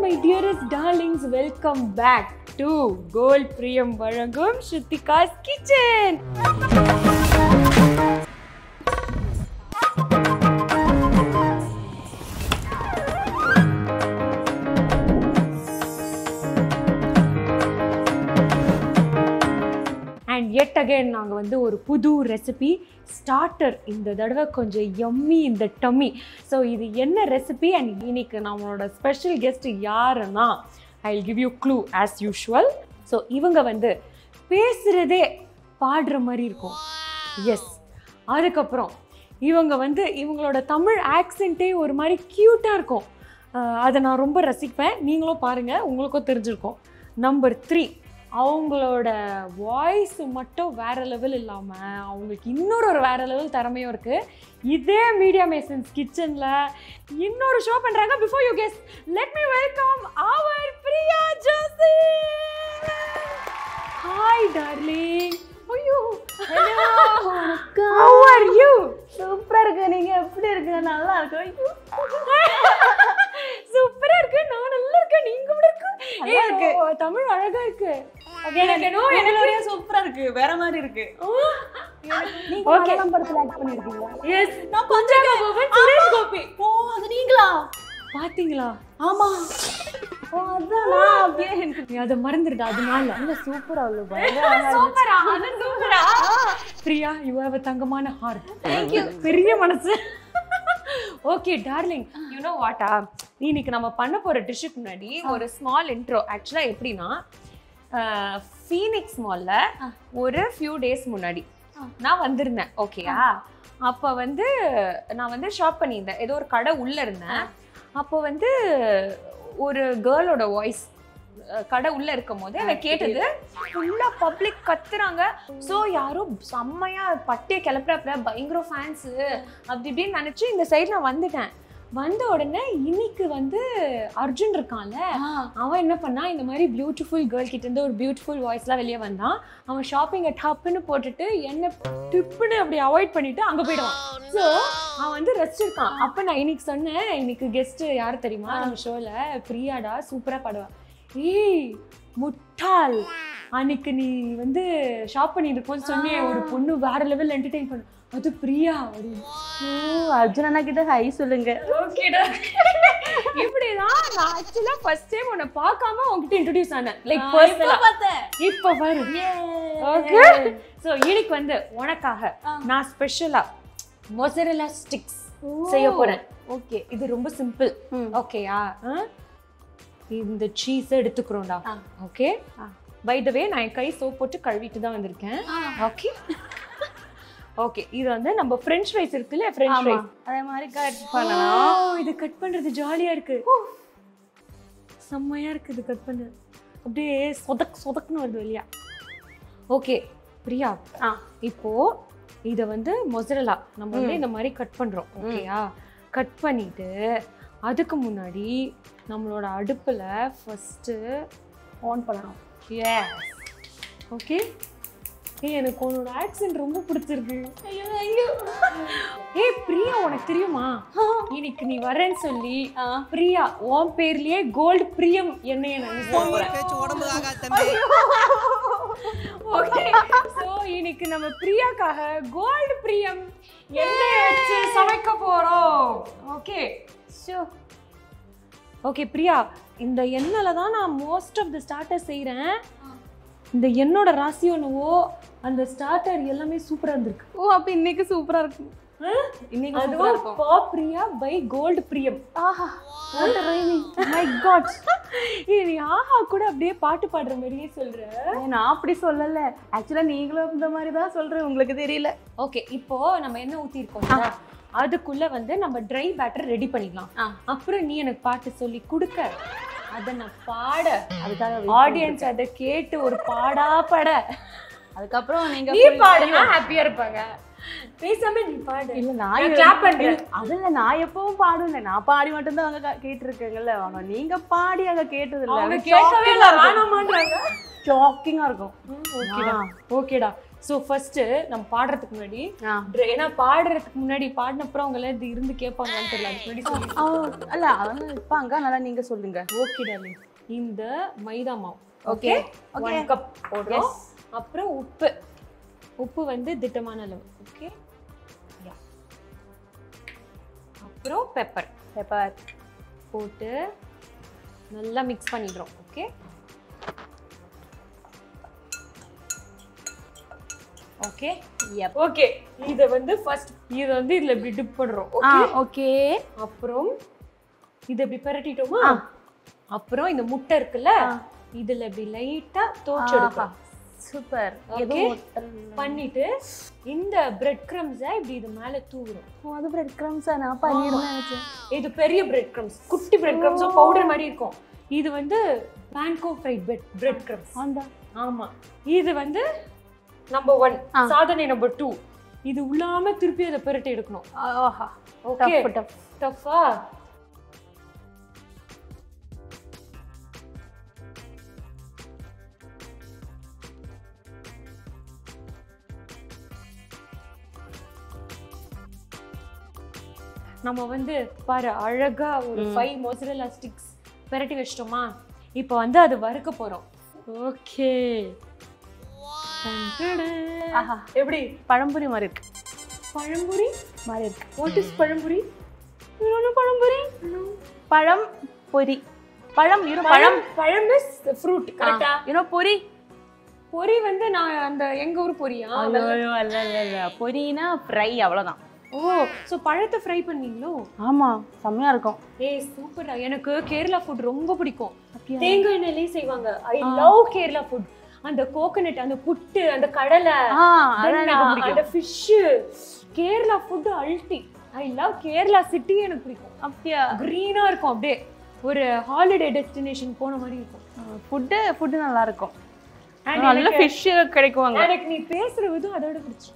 my dearest darlings, welcome back to Gold Priyam Varangum Shrutika's Kitchen. And yet again நாங்க வந்து ஒரு புது recipe starter இந்த தடவை கொஞ்சம் யம்மி இந்த டம்மி. ஸோ இது என்ன ரெசிபி அண்ட் இன்னைக்கு நம்மளோட ஸ்பெஷல் கெஸ்ட் யாருன்னா I will give you clue as usual. So இவங்க வந்து பேசுகிறதே பாடுற மாதிரி இருக்கும். எஸ். அதுக்கப்புறம் இவங்க வந்து இவங்களோட தமிழ் ஆக்சென்ட்டே ஒரு மாதிரி க்யூட்டாக இருக்கும். அதை நான் ரொம்ப ரசிப்பேன். நீங்களும் பாருங்கள், உங்களுக்கும் தெரிஞ்சிருக்கும். நம்பர் 3, அவங்களோட வாய்ஸ் மட்டும் வேறு லெவல் இல்லாமல் அவங்களுக்கு இன்னொரு வேறு லெவல் திறமையும் இருக்குது. இதே மீடியா மேசன்ஸ் கிச்சனில் இன்னொரு ஷோ பண்ணுறாங்க. Before you guess, let me welcome our Priya Jerson. Hi darling. ஐயோ, ஹலோ, how are you? சூப்பரா இருக்கு. நீங்க எப்படி இருக்கீங்க? நல்லா இருக்கு. ஐயோ, சூப்பரா இருக்கு. நான் நல்லா இருக்கேன். நீங்க கூட இருக்கு. தமிழ் அழகா இருக்கு. என்னோட சூப்பரா இருக்கு. வேற மாதிரி இருக்கு. நீங்க மலையாளம் படத்துல ஆக்ட் பண்ணிருக்கீங்களா? எஸ், நான் பஞ்சாக கோபன் சுரேஷ் கோபி. ஓ, அது நீங்களா? பாத்தீங்களா? ஆமா. ஓ, அதானா? அப்படியே எனக்கு அத மறந்துடா. அதனால இல்ல, சூப்பரா இருக்கு. சூப்பரா, அது சூப்பரா. பிரியா, you have a தங்கமான heart. Thank you. பெரிய மனசு. Okay darling, you know what, இன்னைக்கு நம்ம பண்ண போற டிஷ்க்கு முன்னாடி ஒரு ஸ்மால் இன்ட்ரோ. ஆக்சுவலா எப்படின்னா, ஃபீனிக்ஸ் மால்ல ஒரு ஃபியூ டேஸ் முன்னாடி நான் வந்திருந்தேன். ஓகேயா? அப்போ வந்து நான் வந்து ஷாப் பண்ணியிருந்தேன். ஏதோ ஒரு கடை உள்ளே இருந்தேன். அப்போ வந்து ஒரு கேர்ளோட வாய்ஸ் கடை உள்ளே இருக்கும் போது எனக்கு கேட்டது. ஃபுல்லாக பப்ளிக் கத்துறாங்க. ஸோ யாரும் செம்மையாக பட்டியை கிளப்புறப்ப பயங்கர ஃபேன்ஸு அப்படி இப்படின்னு நினச்சி இந்த சைடு நான் வந்துட்டேன். வந்த உடனே இன்னைக்கு வந்து அர்ஜுன் இருக்கான்ல, அவன் என்ன பண்ணா, இந்த மாதிரி பியூட்டிஃபுல் கேர்ள் கிட்ட இருந்து ஒரு பியூட்டிஃபுல் வாய்ஸ்லாம் வெளியே வந்தான். அவன் ஷாப்பிங்கை டப்புன்னு போட்டுட்டு என்ன டிப்புன்னு அப்படி அவாய்ட் பண்ணிட்டு அங்கே போயிடுவான். ஸோ அவன் வந்து ரசிச்சிருக்கான். அப்போ நான் இன்னைக்கு சொன்னேன், இன்னைக்கு கெஸ்ட்டு யார் தெரியுமா நம்ம ஷோவில்? பிரியாடா, சூப்பராக பாடுவான். ஏய் முட்டாள், அன்னைக்கு நீ வந்து ஷாப் பண்ணிட்டு இருக்கோன்னு சொன்னியே, ஒரு பொண்ணு வேற லெவல் என்டர்டெயின் பண்ணு, அது பிரியா. அர்ஜுன் அண்ணா கிட்ட ஹை சொல்லுங்க. ஓகேடா. இப்படிதான் நான் ஆக்சுவலா ஃபர்ஸ்ட் டைம் உன்னை பார்க்காம உன்கிட்ட இன்ட்ரோடியூஸ் ஆனேன். லைக் பர்சனலா பார்த்தேன். இப்போ பாரு. ஓகே. சோ இன்னைக்கு வந்து உனக்காக நான் ஸ்பெஷலா மொசரெல்லா ஸ்டிக்ஸ் செய்ய போறேன். ஓகே, இது ரொம்ப சிம்பிள். ஓகேயா? இந்த சீஸ் எடுத்துக்கிறோம்டா. ஓகே. பை த வே, நான் என் கை சோப் போட்டு கழுவிட்டு தான் வந்திருக்கேன். ஓகே. ஓகே, இது வந்து நம்ம ஃப்ரெஞ்ச் ஃப்ரைஸ் இருக்குல்ல, ஃப்ரெஞ்ச் ஃப்ரைஸ் அதே மாதிரி கட் பண்ணலாம். இது கட் பண்றது ஜாலியா இருக்கு. செம்மையா இருக்கு இது கட் பண்ண. அப்படியே சொதக்குன்னு வருது வெளியா. ஓகே பிரியா, இப்போ இதை வந்து மொசரெல்லா நம்ம வந்து இந்த மாதிரி கட் பண்றோம். ஓகேயா? கட் பண்ணிட்டு அதுக்கு முன்னாடி நம்மளோட அடுப்புல ஃபர்ஸ்ட் ஆன் பண்ணணும். எஸ். ஓகே. எனக்கு உன்னோட ஆக்சென்ட் ரொம்ப பிடிச்சிருக்கு. ஏய் பிரியா, உனக்கு தெரியுமா இன்னைக்கு நீ வரேன்னு சொல்லி பிரியா உன் பேர்லயே கோல்டு பிரியம் எண்ணெயை நான் போடுறேன். ஓகே, சோ இன்னைக்கு நம்ம பிரியாக்காக கோல்டு பிரியம் எண்ணெயை வச்சு சமைக்க போறோம். Okay sure. ஓகே பிரியா, இந்த எண்ணெயில தான் நான் மோஸ்ட் ஆஃப் தி ஸ்டார்டர் செய்றேன். இந்த என்னோட ராசி ஒன்னுவோ அந்த ஸ்டார்டர் எல்லாமே சூப்பரா இருந்திருக்கு. ஓ, அப்ப இன்னைக்கு சூப்பரா இருக்கும். இன்னைக்கு சூப்பரா இருக்கும். பிரியா பை கோல்டு பிரியம். ஆஹா, what a rhyming. My god. நீ ஆஹா கூட அப்படியே பாட்டு பாடுற மாதிரியே சொல்ற. நான் அப்படி சொல்லல. ஆக்சுவலா நீங்களும் இந்த மாதிரி தான் சொல்றேன், உங்களுக்கு தெரியல. ஓகே, இப்போ நம்ம என்ன ஊத்தி இருக்கோம், அதுக்குள்ள வந்து நம்ம ட்ரை பேட்டர் ரெடி பண்ணிடலாம். அப்புறம் நீ எனக்கு பாட்டு சொல்லி கொடுக்க, அதை நான் பாட, அதுக்காக ஆடியன்ஸ் அதை கேட்டு ஒரு பாடா பாட, அதுக்கப்புறம் நீங்க பாடுனா ஹாப்பியா இருப்பாங்க. பேசாம நீ பாடு. இல்ல, நான் கிளாப் பண்றேன். அதுல நான் எப்பவும் பாடுவேன். நான் பாடி மட்டும் தான் அவங்க கேட்டிருக்கீங்கல்ல. அவங்க நீங்க பாடி அங்க கேட்டது இல்ல. அவங்க கேட்கவே இல்ல, வேணாமான்றாங்க. ஷாக்கிங்கா இருக்கும். ஓகேடா. ஓகேடா, ஸோ ஃபர்ஸ்ட் நம்ம பாடுறதுக்கு முன்னாடி ஏன்னா பாடுறதுக்கு முன்னாடி பாடினப்புறம் அவங்க எல்லாம் இது இருந்து கேட்பாங்கன்னு தெரியல. அதுக்கு முன்னாடி அல்ல அதெல்லாம் இருப்பாங்க, நல்லா நீங்க சொல்லுங்க. Okay darling. இந்த மைதா மாவு ஓகே 1 கப் போடுறோம். அப்புறம் உப்பு வந்து திட்டமான அளவு. ஓகே அப்புறம் பெப்பர் போட்டு நல்லா மிக்ஸ் பண்ணிடுறோம். ஓகே ஓகே ஓகே இத வந்து ஃபர்ஸ்ட் இத வந்து இதுல இப்படி டிப் பண்றோம். ஓகே ஓகே அப்புறம் இத இப்படி பரட்டிட்டோமா, அப்புறம் இந்த முட்டை இருக்குல்ல இதுல இப்படி லைட்டா தோச்சு எடுக்கலாம். சூப்பர். ஓகே பண்ணிட்டு இந்த பிரெட் கிரம்ஸை இப்படி இது மேல தூவுறோம். அது பிரெட் கிரம்ஸா? நான் பண்ணிடுறேன் நினைச்சேன். இது பெரிய பிரெட் கிரம்ஸ், குட்டி பிரெட் கிரம்ஸ் பவுடர் மாதிரி இருக்கும். இது வந்து பான்கோ ஃப்ரைட் பிரெட் கிரம்ஸ். ஆமா இது வந்து நம்பர் 1, சாதனை நம்பர் 2. இது உள்ளாம திருப்பி அதை பெரட்டி எடுக்கணும். ஆஹா ஓகே டஃப்பா. நம்ம வந்து பாரு அழகா ஒரு 5 mozzarella sticks பெரட்டி வச்சிட்டோமா, இப்போ வந்து அது வறுக்க போறோம். ஓகே ஆஹா எப்படி பழம்புரி மாதிரி இருக்கு. பழம்புரி மாதிரி இருக்கு. What is பழம்புரி? பழம்புரி பழம் பொரி. பழம் பழம் இஸ் ஃப்ரூட் கரெக்ட்டா? பொரி பொரி வந்து நான் அந்த எங்க ஊர் பொரியா? அல்ல பொரினா ஃப்ரை அவ்வளவுதான். ஓ சோ பழத்தை ஃப்ரை பண்ணீங்களோ? ஆமா செமையா இருக்கும். ஏய் சூப்பரா. எனக்கு கேரளா ஃபுட் ரொம்ப பிடிக்கும். தேங்காய் எண்ணெயிலே செய்வாங்க. I love Kerala food. அந்த கோகனட், அந்த புட்டு, அந்த கடலை, அந்த ஃபிஷ், கேரளா ஃபுட் அல்டி. I love Kerala city. எனக்கு பிடிக்கும். அப்படியே கிரீனா இருக்கும், அப்படியே ஒரு ஹாலிடே டெஸ்டினேஷன் போன மாதிரி இருக்கும். ஃபுட் நல்லா இருக்கும். நல்ல ஃபிஷ் கிடைக்குவாங்க. எனக்கு நீ பேசுற விதம் அதோட பிடிச்சு.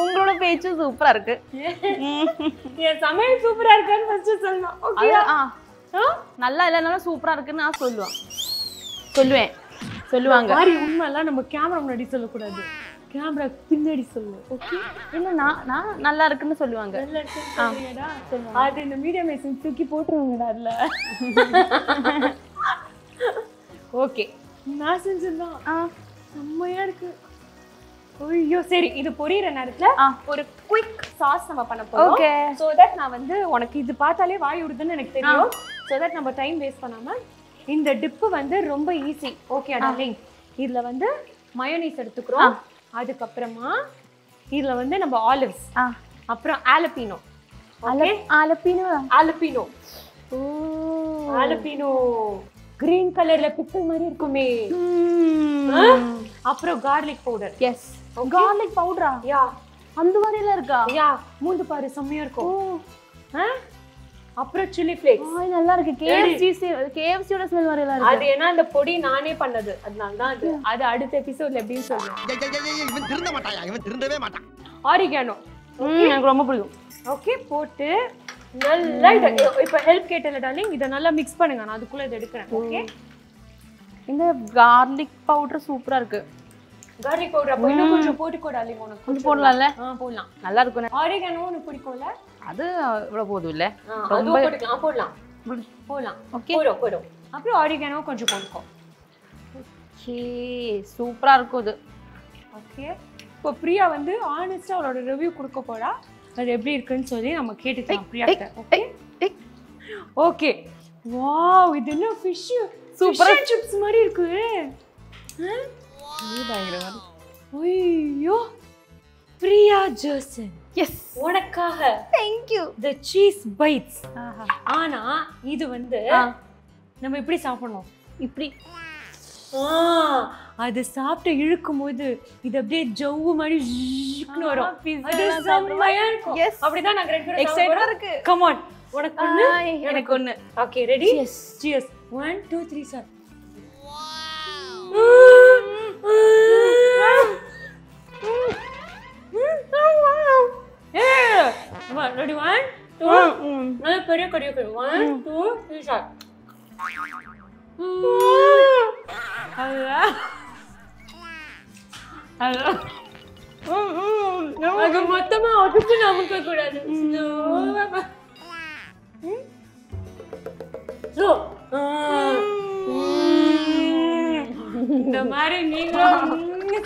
உங்களோட பேச்சு சூப்பரா இருக்கு. என் சமையல் சூப்பரா இருக்கான்னு ஃபர்ஸ்ட் சொல்லணும். ஓகேயா? நல்லா இல்லனாலும் சூப்பரா இருக்குன்னு நான் சொல்லுவேன். சொல்லுவாங்க. மாதிரி உண்மை எல்லாம் நம்ம கேமரா முன்னாடி சொல்லக்கூடாது, கேமரா பின்னாடி சொல்லுவோம். ஓகே இல்ல நான் நல்லா இருக்குன்னு சொல்லுவாங்க. நல்லா இருக்குடா சொல்லுவாங்க. அது இந்த மீடியா மேசன் தூக்கி போட்டுருவாங்கடா அதுல. ஓகே நான் செஞ்சதுதான் செம்மையா இருக்கு. ஐயோ சரி, இது பொரியிற நேரத்துல ஒரு குயிக் சாஸ் நம்ம பண்ண போறோம். ஓகே சோ தட் நான் வந்து உனக்கு இது பார்த்தாலே வாய் விடுதுன்னு எனக்கு தெரியும். சோ தட் நம்ம டைம் வேஸ்ட் பண்ணாம இந்த டிப்பு வந்து ரொம்ப ஈஸி. Okay darling. இதுல வந்து மயோனைஸ் எடுத்துக்கிறோம். அதுக்கு அப்புறமா இதுல வந்து நம்ம ஆலிவ்ஸ், அப்புறம் ஆலபினோ. ஓகே ஆலபினோ கிரீன் கலர்ல பிக்கல் மாதிரி இருக்குமே. அப்புறம் கார்லிக் பவுடர். எஸ் கார்லிக் பவுடரா? யா அந்த மாதிரில இருக்கா? யா மூந்து பாரு செம்மையா இருக்கும். அப்புறம் chili flakes. நல்லா இருக்கு. KFC-யோட ஸ்மெல் வரல இருக்கு. அது ஏனா அந்த பொடி நானே பண்ணது, அதனால தான் அது அடுத்த எபிசோட்ல எப்படின்னு சொல்றேன். இவன் திருந்த மாட்டாயா? இவன் திருந்தவே மாட்டான். ஆரிகானோ எனக்கு ரொம்ப பிடிக்கும். ஓகே போட்டு நல்லா இப்ப ஹெல்ப் கேட்டல டார்லிங், இத நல்லா mix பண்ணுங்க. நான் அதுக்குள்ள இத எடுக்கறேன். ஓகே இந்த கார்லிக் பவுடர் சூப்பரா இருக்கு. கார்லிக் பவுடர் அப்ப இன்னும் கொஞ்சம் போட்டுக்கோ டார்லிங். உனக்கு கொஞ்சம் போடலாம்ல? போடலாம். நல்லா இருக்கும். ஆரிகானோ உனக்கு பிடிக்கும்ல? அது இவ்வளவு போதும் இல்ல? ரொம்ப போடலாம். போடலாம். ஓகே போடும். அப்புறம் ஆரிகானோ கொஞ்சம் போட்டுக்கோ. ஓகே சூப்பரா இருக்கும் இது. ஓகே இப்போ பிரியா வந்து ஆனஸ்டா அவளோட ரிவ்யூ கொடுக்க போறா. அது எப்படி இருக்குன்னு சொல்லி நம்ம கேட்டுக்கலாம் பிரியா கிட்ட. ஓகே ஓகே வாவ் இது என்ன ஃபிஷ் சூப்பர் சிப்ஸ் மாதிரி இருக்கு. இது பயங்கரமா. ஐயோ பிரியா ஜெர்சன். எஸ் உனக்காக thank you the cheese bites. ஆனா இது வந்து நம்ம இப்படி சாப்பிடணும். இப்படி அது சாப்பிட்டு இழுக்கும் போது இது அப்படியே ஜவ்வு மாதிரி ஜிக்னு வரும். அது செம்மையா இருக்கும். அப்படிதான் நாங்க ரெண்டு பேரும் எக்ஸைட்டடா இருக்கு. கம் ஆன் உனக்கு ஒன்னு எனக்கு ஒன்னு. Okay ready? Yes cheers 1 2 3 start. Ready 1 2 நல்ல பெரிய கடியா 1 2 3 start. அது மொத்தமா ஒட்டுச்சு நமக்கு கூடாது. இந்த மாதிரி நீங்களும்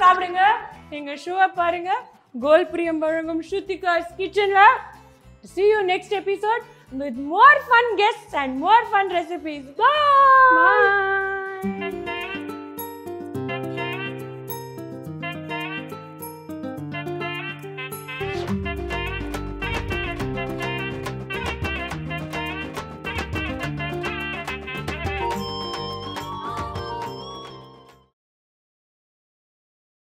சாப்பிடுங்க. எங்க ஷோவை பாருங்க. கோல் பிரியம் வழங்கும் ஸ்ருதிகாஸ் கிச்சன்ல. See you next episode with more fun guests and more fun recipes. Bye.